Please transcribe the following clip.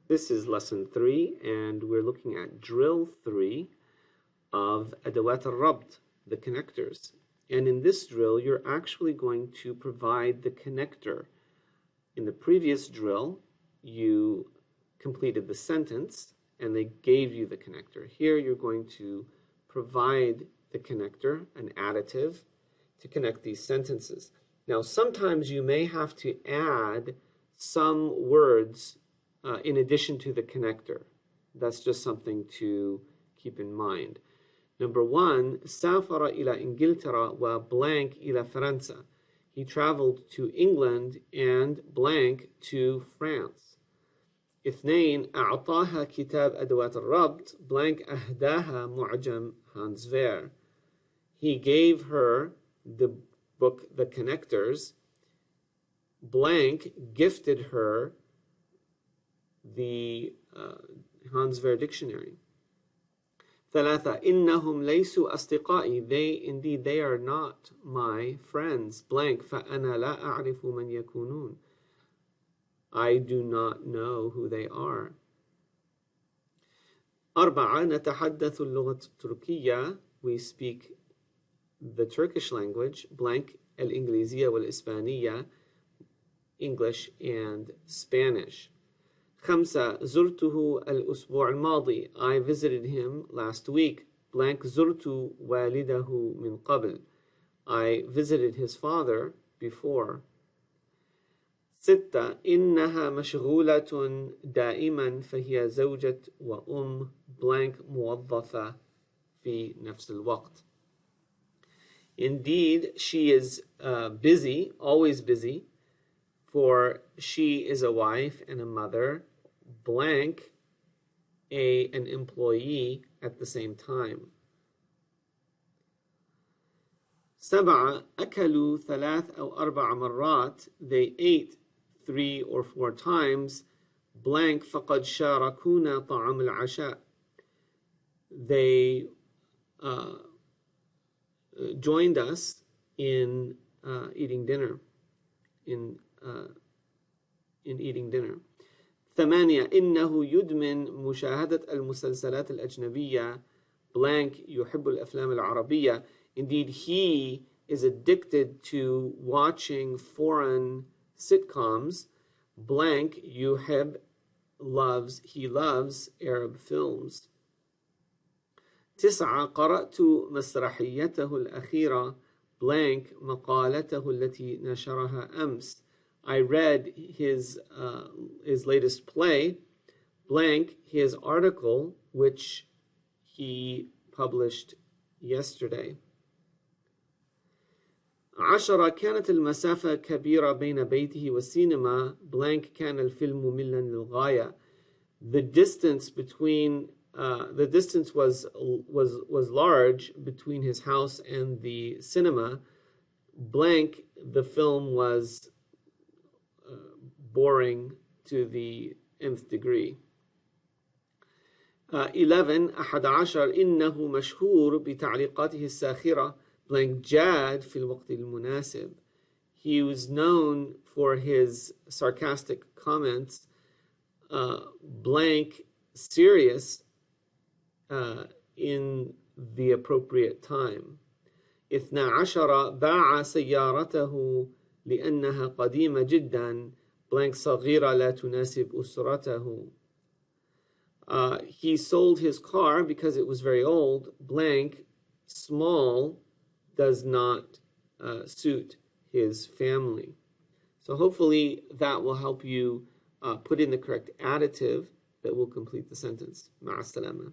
This is lesson 3, and we're looking at drill 3 of Adawat al-Rabt, the connectors. And in this drill, you're actually going to provide the connector. In the previous drill, you completed the sentence, and they gave you the connector. Here, you're going to provide the connector, an additive, to connect these sentences. Now, sometimes you may have to add some words in addition to the connector. That's just something to keep in mind. Number 1, سافر إلى إنجلترا وبلانك إلى فرنسا. He traveled to England and blank to France. 2, أعطاها كتاب أدوات الربط blank أهداها معجم Hans Wehr. He gave her the book, The Connectors. Blank gifted her the Hans Wehr dictionary. 3, إنهم ليسوا أصدقائي. They are not my friends. Blank فأنا لا أعرف من يكونون. I do not know who they are. 4, نتحدث اللغة التركية. We speak the Turkish language. Blank الإنجليزية والإسبانية. English and Spanish. 5, زرته الأسبوع الماضي. I visited him last week. Blank زرت والده من قبل. I visited his father before. 6, إنها مشغولة دائما فهي زوجة وأم blank موظفة في نفس الوقت. Indeed, she is busy, always busy, for she is a wife and a mother, blank, an employee at the same time. 7, أكلوا 3 أو 4 مرات. They ate 3 or 4 times. Blank فقد شاركونا طعام العشاء. They joined us in eating dinner. In eating dinner. 8, إنه يدمن مشاهدة المسلسلات الأجنبية. Blank يحب الأفلام العربية. Indeed, he is addicted to watching foreign sitcoms. Blank يحب he loves Arab films. 9, قرأت مسرحيته الأخيرة. Blank مقالته التي نشرها أمس. I read his latest play. Blank his article which he published yesterday. 10, كانت المسافة كبيرة بين بيته والسينما. Blank كان الفيلم مملا للغاية. The distance was large between his house and the cinema. Blank the film was boring to the nth degree. 11, 11 إنه مشهور بتعليقاته الساخرة. Blank جاد في الوقت المناسب. He was known for his sarcastic comments. Blank serious in the appropriate time. 12, باع سيارته لأنها قديمة جدا. Blank صغيرة لا تناسب أسرته. He sold his car because it was very old. Blank small does not suit his family. So hopefully that will help you put in the correct additive that will complete the sentence. مع السلامة.